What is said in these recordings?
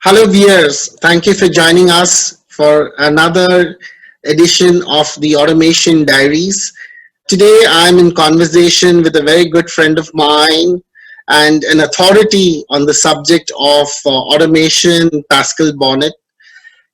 Hello, viewers. Thank you for joining us for another edition of the Automation Diaries. Today, I'm in conversation with a very good friend of mine and an authority on the subject of automation, Pascal Bornet.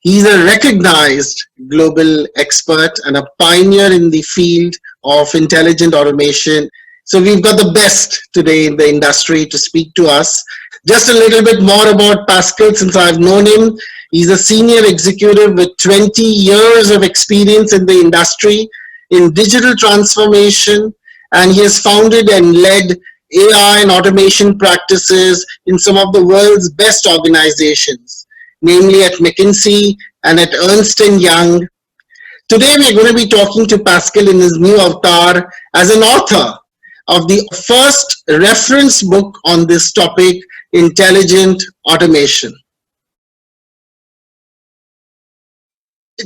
He's a recognized global expert and a pioneer in the field of intelligent automation. So we've got the best today in the industry to speak to us. Just a little bit more about Pascal since I've known him. He's a senior executive with 20 years of experience in the industry in digital transformation, and he has founded and led AI and automation practices in some of the world's best organizations, namely at McKinsey and at Ernst& Young. Today we're going to be talking to Pascal in his new avatar as an author of the first reference book on this topic, Intelligent Automation.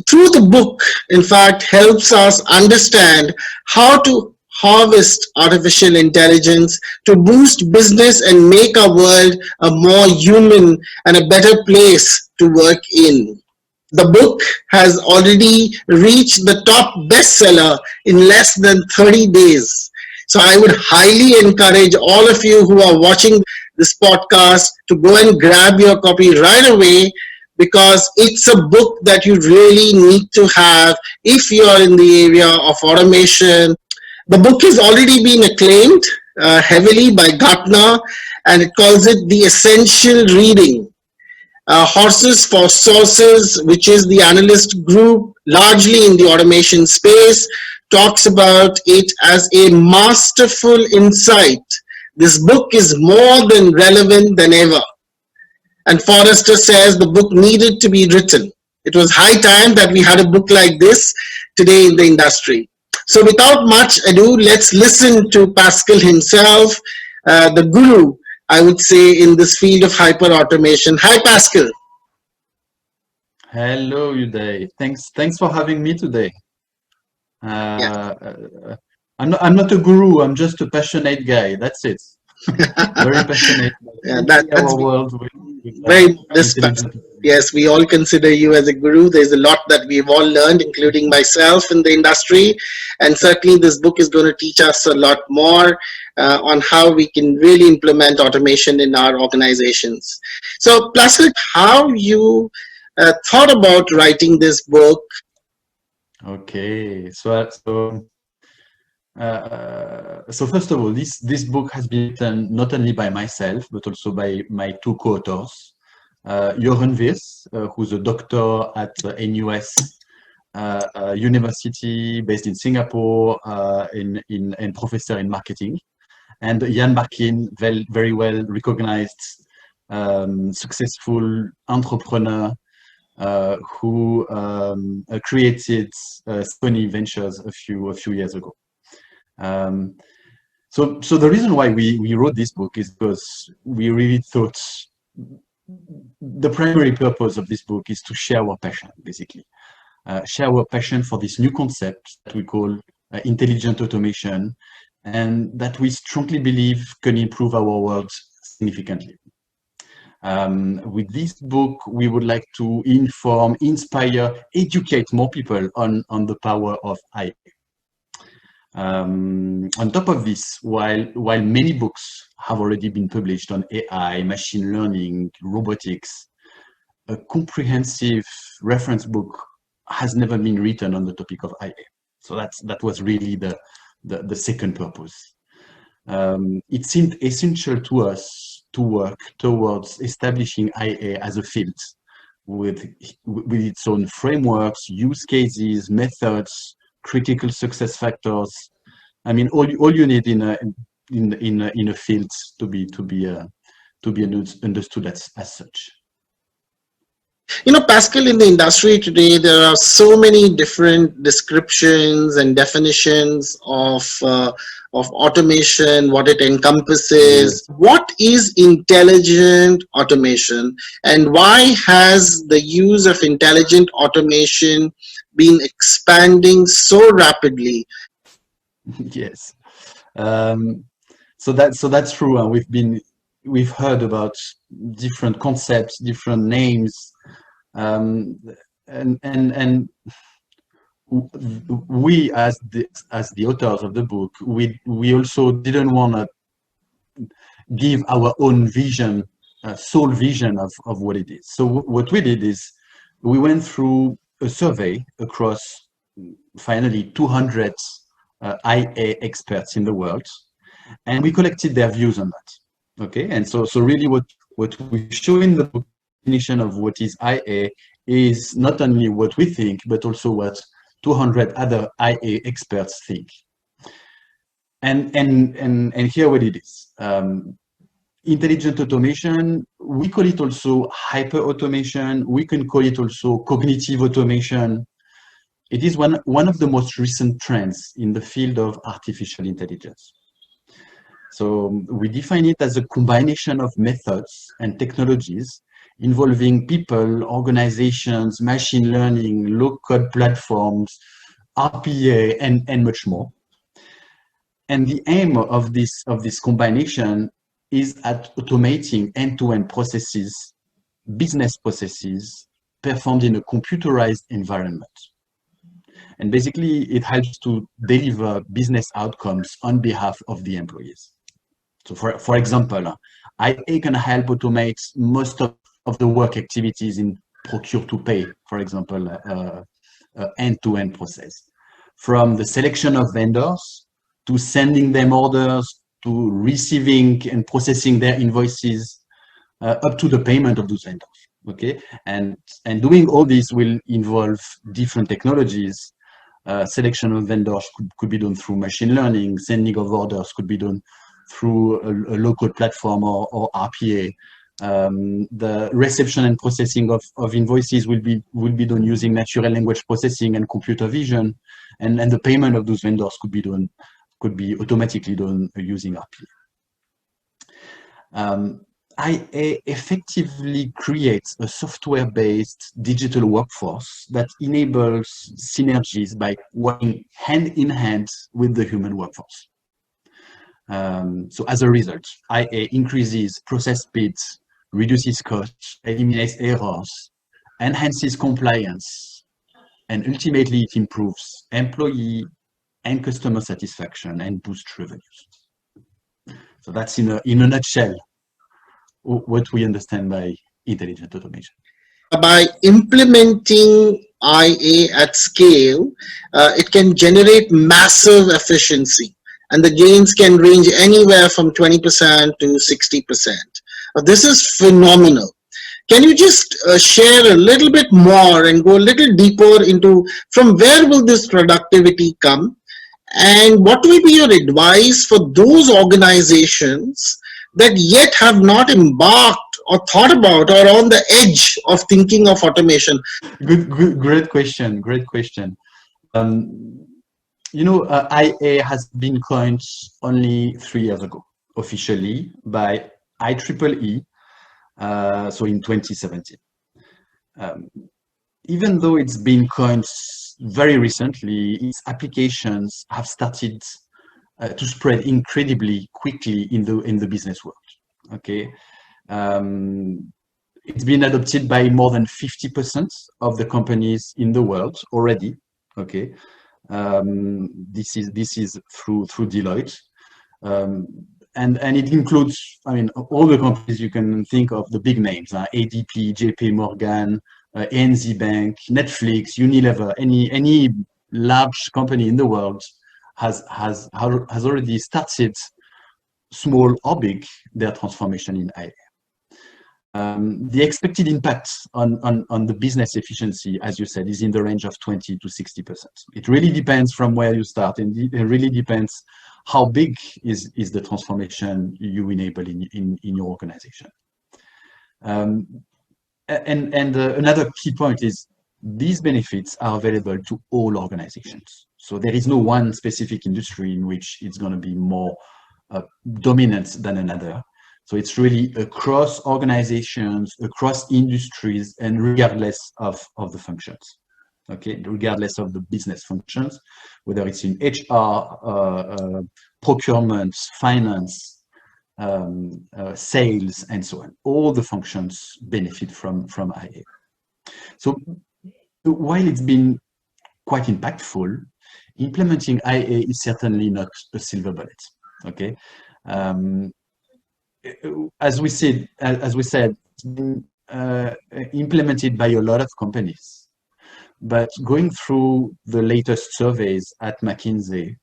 Through the book, in fact, helps us understand how to harvest artificial intelligence to boost business and make our world a more human and a better place to work in. The book has already reached the top bestseller in less than 30 days. So I would highly encourage all of you who are watching this podcast to go and grab your copy right away, because it's a book that you really need to have if you are in the area of automation. The book has already been acclaimed heavily by Gartner, and it calls it the essential reading. Horses for Sources, which is the analyst group largely in the automation space, talks about it as a masterful insight. This book is more than relevant than ever. And Forrester says the book needed to be written. It was high time that we had a book like this today in the industry. So without much ado, let's listen to Pascal himself, the guru, I would say, in this field of hyper automation. Hi, Pascal. Hello, Uday. Thanks for having me today. Yeah. I'm not a guru. I'm just a passionate guy. That's it. Very passionate. Yeah, Our that's world very intelligent. yes, we all consider you as a guru. There's a lot that we've all learned, including myself in the industry, and certainly this book is going to teach us a lot more on how we can really implement automation in our organizations. So Pascal, how you thought about writing this book? Okay. So first of all, this book has been written not only by myself but also by my two co-authors, Jochen Wiers, who's a doctor at NUS University based in Singapore, and professor in marketing, and Jan Barkin, very well recognized, successful entrepreneur who created Sony Ventures a few years ago. So the reason why we wrote this book is because we really thought the primary purpose of this book is to share our passion, basically. Share our passion for this new concept that we call intelligent automation, and that we strongly believe can improve our world significantly. With this book, we would like to inform, inspire, educate more people on the power of AI. On top of this, while many books have already been published on AI, machine learning, robotics, a comprehensive reference book has never been written on the topic of IA. So that was really the second purpose. It seemed essential to us to work towards establishing IA as a field with its own frameworks, use cases, methods, critical success factors. I mean, all you need in a field to be understood as such. You know, Pascal, in the industry today, there are so many different descriptions and definitions of automation, what it encompasses. Yes. What is intelligent automation, and why has the use of intelligent automation been expanding so rapidly? Yes. So that's true. And we've been we've heard about different concepts, different names, um, and we as the authors of the book, we also didn't want to give our own vision, sole vision of what it is. So what we did is we went through a survey across finally 200 IA experts in the world, and we collected their views on that. Okay, and so really what we show in the book, definition of what is IA, is not only what we think, but also what 200 other IA experts think. And here what it is. Intelligent automation, we call it also hyper automation. We can call it also cognitive automation. It is one of the most recent trends in the field of artificial intelligence. So we define it as a combination of methods and technologies involving people, organizations, machine learning, low-code platforms, RPA, and much more. And the aim of this combination is at automating end-to-end processes, business processes, performed in a computerized environment. And basically, it helps to deliver business outcomes on behalf of the employees. So for example, IA can help automate most of the work activities in procure to pay, for example, end-to-end process. From the selection of vendors to sending them orders, to receiving and processing their invoices, up to the payment of those vendors. Okay, and doing all this will involve different technologies. Selection of vendors could be done through machine learning. Sending of orders could be done through a local platform or RPA. The reception and processing of invoices will be done using natural language processing and computer vision, and the payment of those vendors could be automatically done using RPA. IA effectively creates a software-based digital workforce that enables synergies by working hand in hand with the human workforce. So as a result, IA increases process speed, reduces costs, eliminates errors, enhances compliance, and ultimately it improves employee and customer satisfaction and boosts revenues. So that's in a nutshell what we understand by intelligent automation. By implementing IA at scale, it can generate massive efficiency, and the gains can range anywhere from 20% to 60%. This is phenomenal. Can you just share a little bit more and go a little deeper into from where will this productivity come? And what will be your advice for those organizations that yet have not embarked or thought about or on the edge of thinking of automation? Great question. Great question. Um, IA has been coined only 3 years ago, officially by IEEE, so in 2017. Um, Even though it's been coined very recently, its applications have started to spread incredibly quickly in the business world. Okay, it's been adopted by more than 50% of the companies in the world already. Okay, this is through Deloitte. Um, and it includes, I mean, all the companies you can think of, the big names, ADP, JP Morgan, ANZ Bank, Netflix, Unilever, any large company in the world has already started, small or big, their transformation in AI. The expected impact on the business efficiency, as you said, is in the range of 20 to 60%. It really depends from where you start, and it really depends how big is the transformation you enable in your organization. Another key point is these benefits are available to all organizations. So there is no one specific industry in which it's going to be more dominant than another. So it's really across organizations, across industries, and regardless of the functions. Okay, regardless of the business functions, whether it's in HR, procurement, finance, sales, and so on. All the functions benefit from IA. So while it's been quite impactful, implementing IA is certainly not a silver bullet. Okay, um, as we said, it's been implemented by a lot of companies. But going through the latest surveys at McKinsey,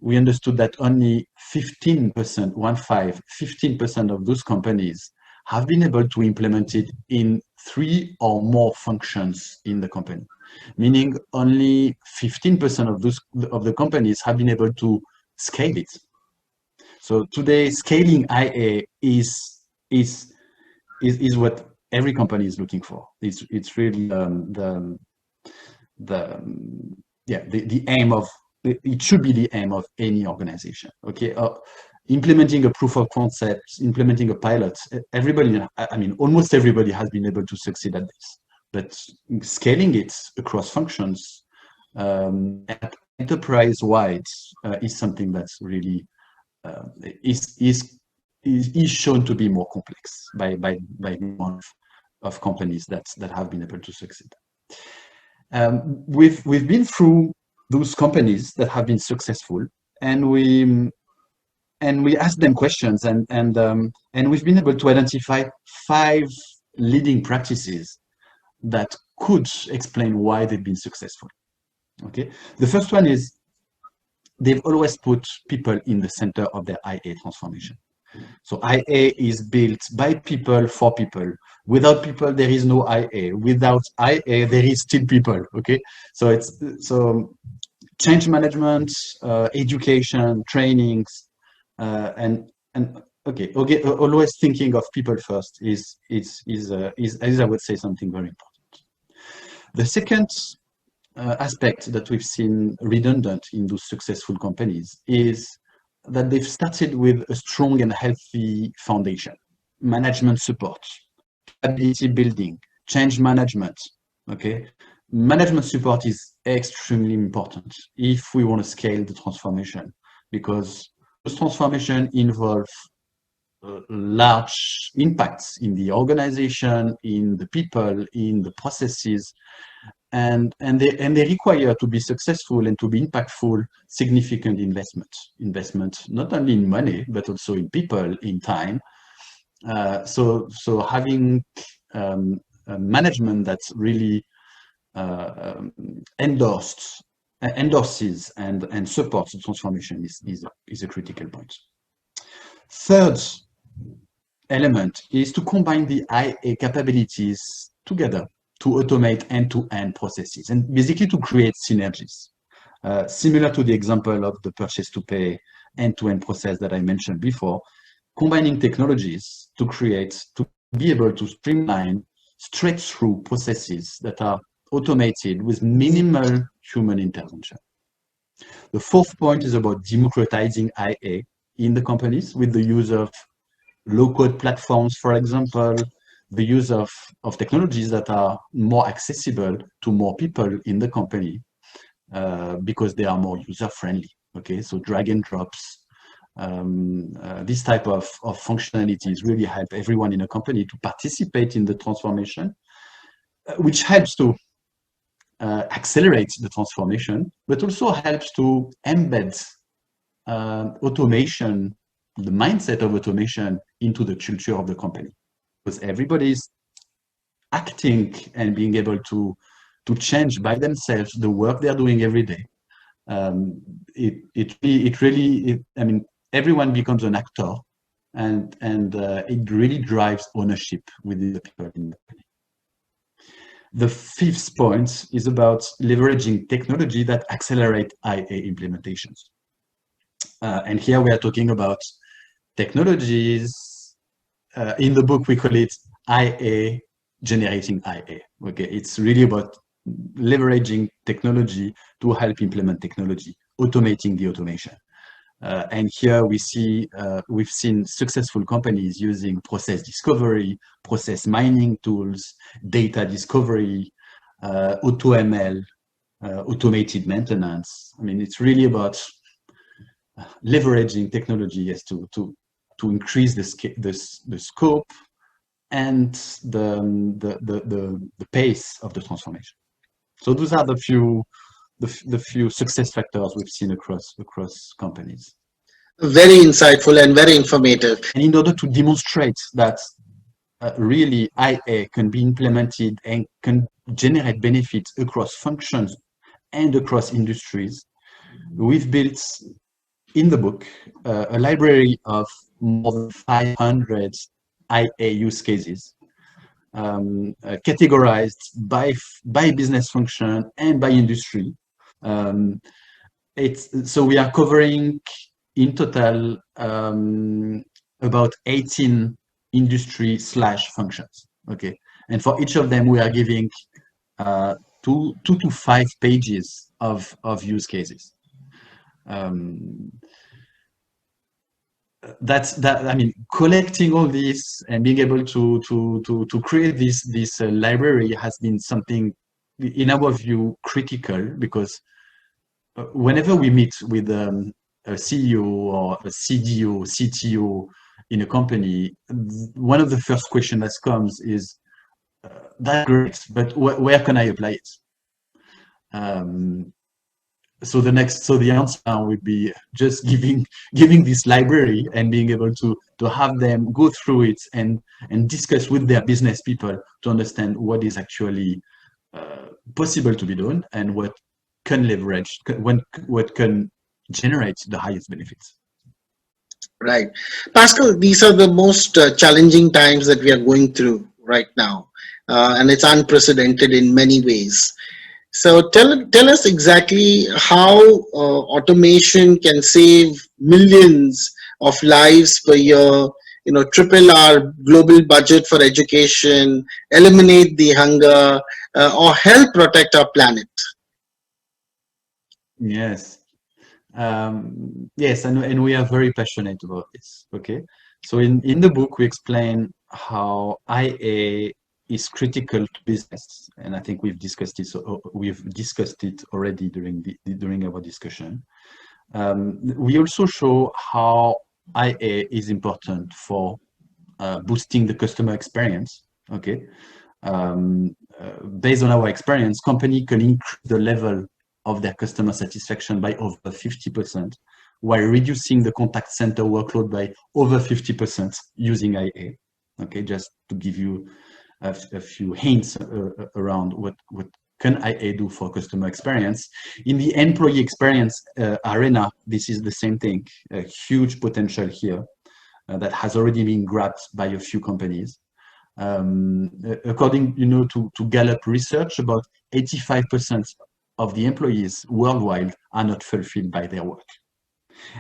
we understood that only 15%, 15% of those companies have been able to implement it in 3 or more functions in the company, meaning only 15% of the companies have been able to scale it. So today, scaling IA is what every company is looking for. It's really the yeah the aim of it should be the aim of any organization. Okay, implementing a proof of concept, implementing a pilot, everybody, I mean, almost everybody has been able to succeed at this. But scaling it across functions at enterprise-wide is something that's really is, is is shown to be more complex by the amount of companies that have been able to succeed. We've been through those companies that have been successful, and we asked them questions, and we've been able to identify 5 leading practices that could explain why they've been successful. Okay, the first one is they've always put people in the center of their IA transformation. So IA is built by people for people. Without people, there is no IA. Without IA, there is still people. Okay, so it's change management, education, trainings, and okay, always thinking of people first is I would say something very important. The second aspect that we've seen redundant in those successful companies is that they've started with a strong and healthy foundation, management support, capability building, change management. Okay, management support is extremely important if we want to scale the transformation, because this transformation involves large impacts in the organization, in the people, in the processes, and they require, to be successful and to be impactful, significant investment not only in money but also in people, in time. So having management that's really endorses and supports the transformation is a critical point. Third element is to combine the IA capabilities together to automate end-to-end processes and basically to create synergies. Similar to the example of the purchase-to-pay end-to-end process that I mentioned before, combining technologies to be able to streamline straight-through processes that are automated with minimal human intervention. The fourth point is about democratizing IA in the companies with the use of low-code platforms, for example, the use of technologies that are more accessible to more people in the company because they are more user-friendly. Okay, so drag and drops, this type of functionalities really help everyone in a company to participate in the transformation, which helps to accelerate the transformation, but also helps to embed automation, the mindset of automation, into the culture of the company. Because everybody's acting and being able to change by themselves the work they're doing every day. I mean, everyone becomes an actor, and it really drives ownership within the people in the company. The fifth point is about leveraging technology that accelerate IA implementations. And here we are talking about technologies. In the book, we call it IA generating IA. Okay, it's really about leveraging technology to help implement technology, automating the automation. And here we've seen successful companies using process discovery, process mining tools, data discovery, AutoML, automated maintenance. I mean, it's really about leveraging technology, yes, to to increase the scope and the pace of the transformation. So those are the few success factors we've seen across companies. Very insightful and very informative. And in order to demonstrate that really IA can be implemented and can generate benefits across functions and across industries, we've built in the book a library of more than 500 IA use cases, categorized by business function and by industry. Um, so we are covering in total about 18 industry/functions. Okay, and for each of them, we are giving two to 5 pages of use cases. That. I mean, collecting all this and being able to create this library has been something, in our view, critical, because whenever we meet with a CEO or a CDO, CTO in a company, one of the first questions that comes is, "That's great, but where can I apply it?" So the answer would be just giving this library and being able to have them go through it and discuss with their business people to understand what is actually possible to be done and what can leverage, what can generate the highest benefits. Right. Pascal, these are the most challenging times that we are going through right now. And it's unprecedented in many ways. So tell us exactly how automation can save millions of lives per year, triple our global budget for education, eliminate the hunger, or help protect our planet. Yes. Yes, and we are very passionate about this. Okay, so in the book we explain how IA is critical to business, and I think we've discussed it. So we've discussed it already during our discussion. We also show how IA is important for boosting the customer experience. Okay, based on our experience, company can increase the level of their customer satisfaction by over 50%, while reducing the contact center workload by over 50% using IA. Okay, just to give you a few hints around what can IA do for customer experience. In the employee experience arena, this is the same thing, a huge potential here that has already been grabbed by a few companies. According to Gallup research, about 85% of the employees worldwide are not fulfilled by their work.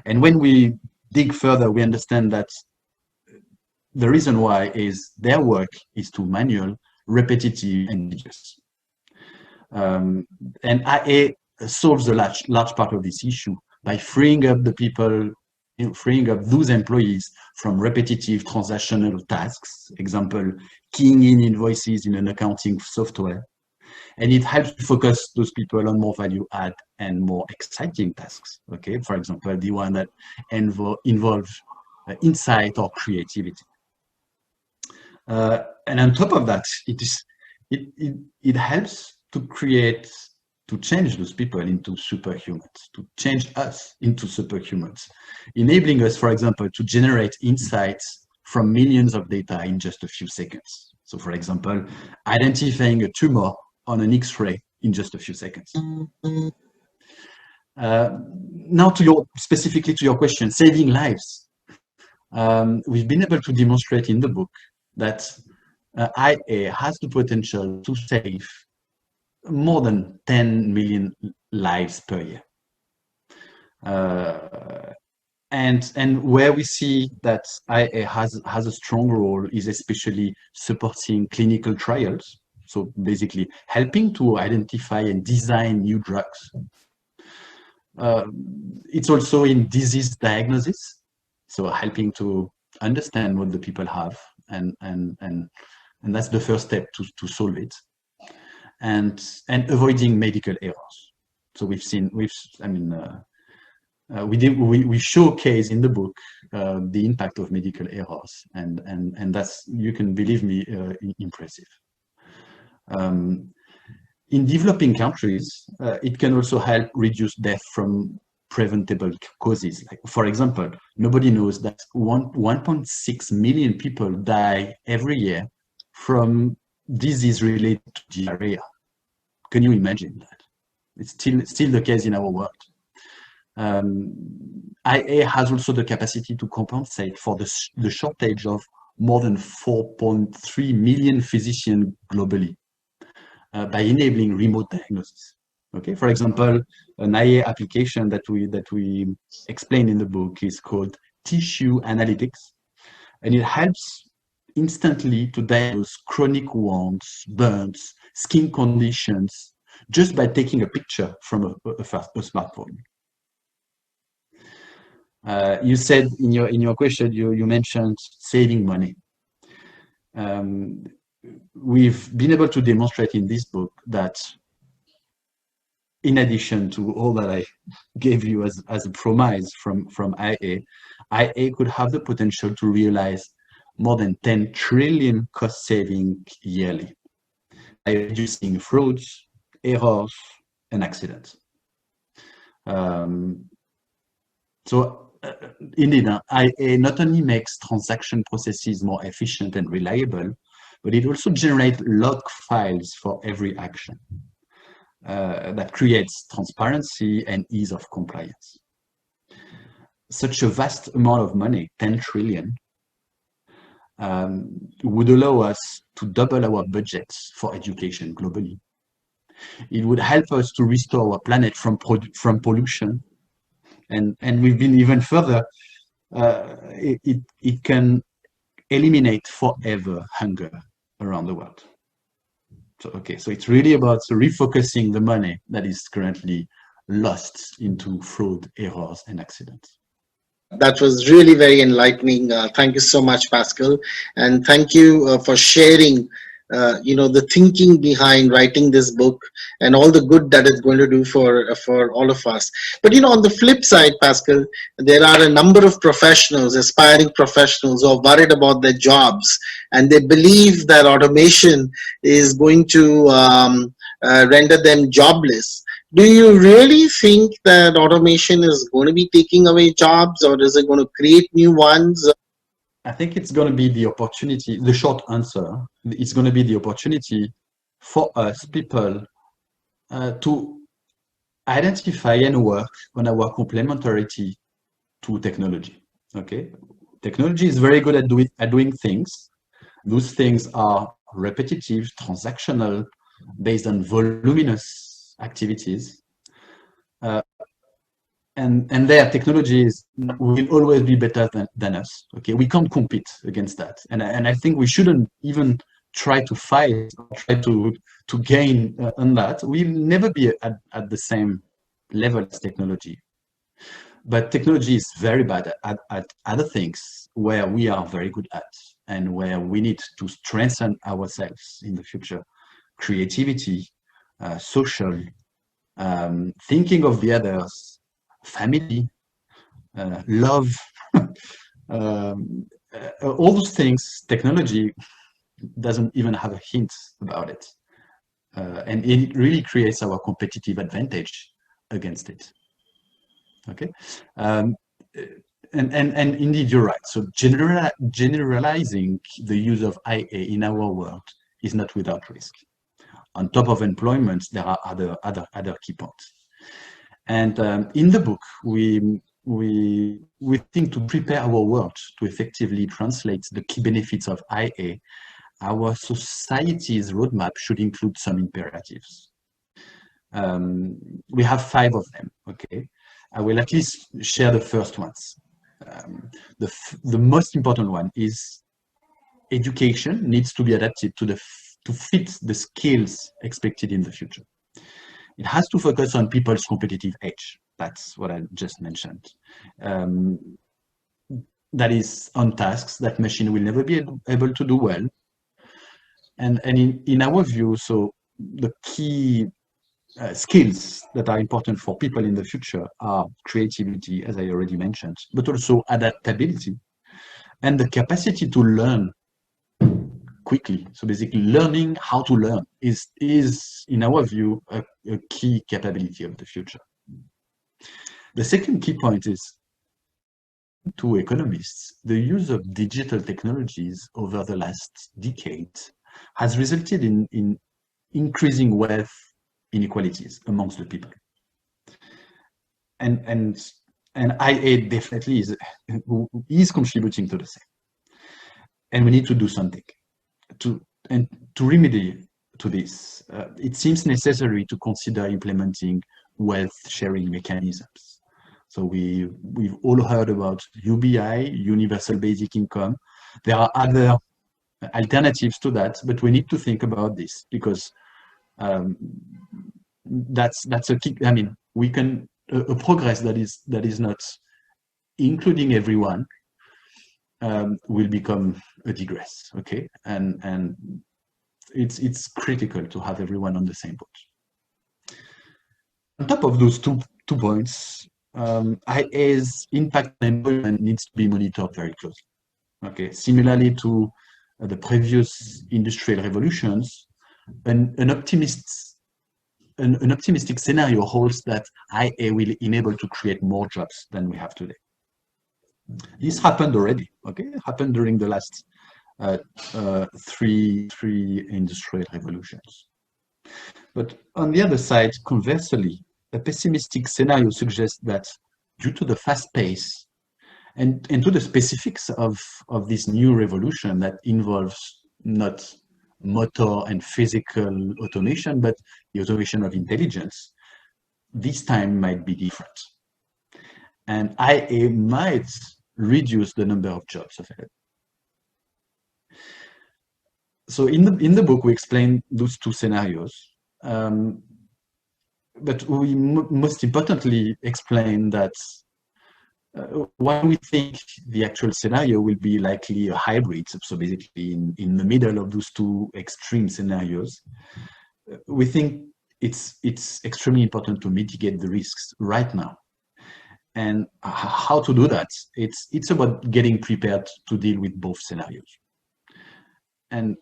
And when we dig further, we understand that the reason why is their work is too manual, repetitive, and tedious. And IA solves a large part of this issue by freeing up the people, freeing up those employees from repetitive transactional tasks, example, keying in invoices in an accounting software. And it helps to focus those people on more value add and more exciting tasks. Okay, for example, the one that involve insight or creativity. And on top of that, it helps to change those people into superhumans, to change us into superhumans, enabling us, for example, to generate insights from millions of data in just a few seconds. So, for example, identifying a tumor on an X-ray in just a few seconds. Now, specifically to your question, saving lives. We've been able to demonstrate in the book that IA has the potential to save more than 10 million lives per year. And where we see that IA has a strong role is especially supporting clinical trials. So basically helping to identify and design new drugs. It's also in disease diagnosis, so helping to understand what the people have, and that's the first step to solve it, and avoiding medical errors. So We showcase in the book the impact of medical errors, and that's, you can believe me, impressive. Um, in developing countries, it can also help reduce death from preventable causes. Like, for example, nobody knows that 1.6 million people die every year from disease related to diarrhea. Can you imagine that? It's still the case in our world. IA has also the capacity to compensate for the shortage of more than 4.3 million physicians globally by enabling remote diagnosis. Okay, for example, an IA application that we explain in the book is called Tissue Analytics, and it helps instantly to diagnose chronic wounds, burns, skin conditions, just by taking a picture from a smartphone. You said in your question, you mentioned saving money. We've been able to demonstrate in this book that, in addition to all that I gave you as a promise from IA could have the potential to realize more than 10 trillion cost saving yearly by reducing frauds, errors, and accidents. So indeed, IA not only makes transaction processes more efficient and reliable, but it also generates log files for every action. That creates transparency and ease of compliance. Such a vast amount of money, 10 trillion, would allow us to double our budgets for education globally. It would help us to restore our planet from pollution. And we've been even further, it can eliminate forever hunger around the world. So, okay, so it's really about refocusing the money that is currently lost into fraud, errors, and accidents. That was really very enlightening. Thank you so much, Pascal, and thank you for sharing. The thinking behind writing this book and all the good that it's going to do for all of us. But on the flip side, Pascal, there are a number of professionals, aspiring professionals, who are worried about their jobs, and they believe that automation is going to render them jobless. Do you really think that automation is going to be taking away jobs, or is it going to create new ones? I think it's going to be the opportunity, the short answer, it's going to be the opportunity for us people to identify and work on our complementarity to technology. Okay, technology is very good at doing things. Those things are repetitive, transactional, based on voluminous activities. And their technologies will always be better than us. Okay, we can't compete against that, and I think we shouldn't even try to fight or try to gain on that. We'll never be at the same level as technology. But technology is very bad at other things where we are very good at, and where we need to strengthen ourselves in the future: creativity, social, thinking of the others, family, love, all those things. Technology doesn't even have a hint about it, and it really creates our competitive advantage against it. Okay, and indeed you're right. So generalizing the use of IA in our world is not without risk. On top of employment, there are other key points. And in the book, we think to prepare our world to effectively translate the key benefits of IA, our society's roadmap should include some imperatives. We have 5 of them. Okay, I will at least share the first ones. The most important one is education needs to be adapted to fit the skills expected in the future. It has to focus on people's competitive edge. That's what I just mentioned. That is on tasks that machine will never be able to do well. And in our view, so the key skills that are important for people in the future are creativity, as I already mentioned, but also adaptability and the capacity to learn quickly. So basically, learning how to learn is in our view, a key capability of the future. The second key point is, to economists, the use of digital technologies over the last decade has resulted in increasing wealth inequalities amongst the people. And IA definitely is contributing to the same. And we need to do something to remedy to this. It seems necessary to consider implementing wealth sharing mechanisms. So we've all heard about UBI, Universal Basic Income. There are other alternatives to that, but we need to think about this because that's a key. I mean, we can a progress that is not including everyone will become a digress. Okay, and it's critical to have everyone on the same boat. On top of those two points, IA's impact on employment needs to be monitored very closely. Okay, similarly to the previous industrial revolutions, an optimistic scenario holds that IA will enable to create more jobs than we have today. This happened already. Okay, it happened during the last three industrial revolutions. But on the other side, conversely, a pessimistic scenario suggests that due to the fast pace and to the specifics of this new revolution that involves not motor and physical automation, but the automation of intelligence, this time might be different. And IA might reduce the number of jobs available. So in the book, we explain those two scenarios. But we most importantly explain that while we think the actual scenario will be likely a hybrid, so basically in the middle of those two extreme scenarios, we think it's extremely important to mitigate the risks right now. And how to do that? It's about getting prepared to deal with both scenarios. And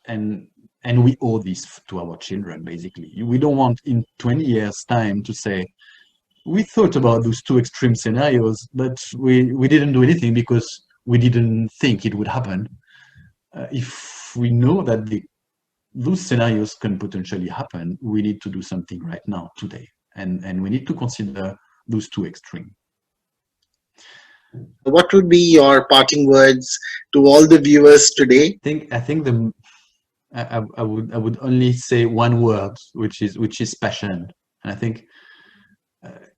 we owe this to our children, basically. We don't want in 20 years' time to say, we thought about those two extreme scenarios, but we didn't do anything because we didn't think it would happen. If we know that those scenarios can potentially happen, we need to do something right now, today. And we need to consider those two extremes. What would be your parting words to all the viewers today? I think I would only say one word, which is passion. And I think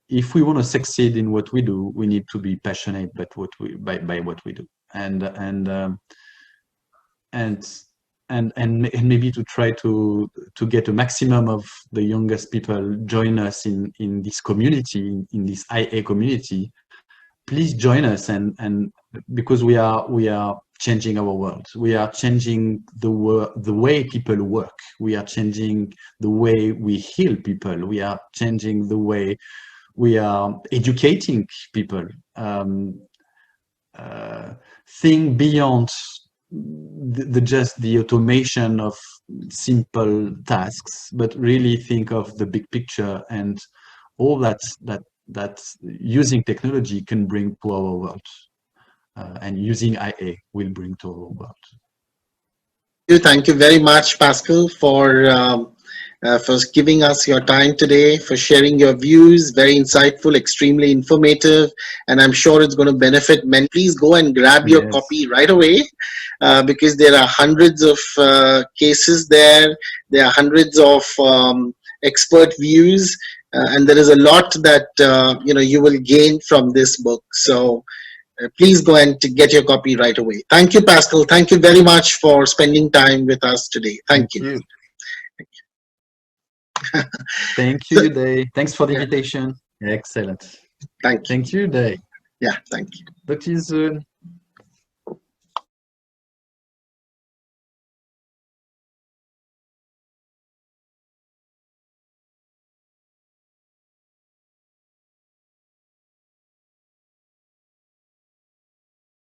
if we want to succeed in what we do, we need to be passionate by what we do, and maybe to try to get a maximum of the youngest people join us in this community, in this IA community. Please join us, and because we are changing our world. We are changing the way people work. We are changing the way we heal people. We are changing the way we are educating people. Think beyond just the automation of simple tasks, but really think of the big picture and all that using technology can bring to our world, and using IA will bring to our world. Thank you very much, Pascal, for giving us your time today, for sharing your views. Very insightful, extremely informative, and I'm sure it's going to benefit many. Please go and grab your copy right away, because there are hundreds of cases there. There are hundreds of expert views, and there is a lot that you will gain from this book. So please go and get your copy right away. Thank you, Pascal. Thank you very much for spending time with us today. Thank you. Thank you, Uday. Thanks for the invitation. Excellent. Thank you. Thank you, Uday. Yeah, thank you. Talk to you soon.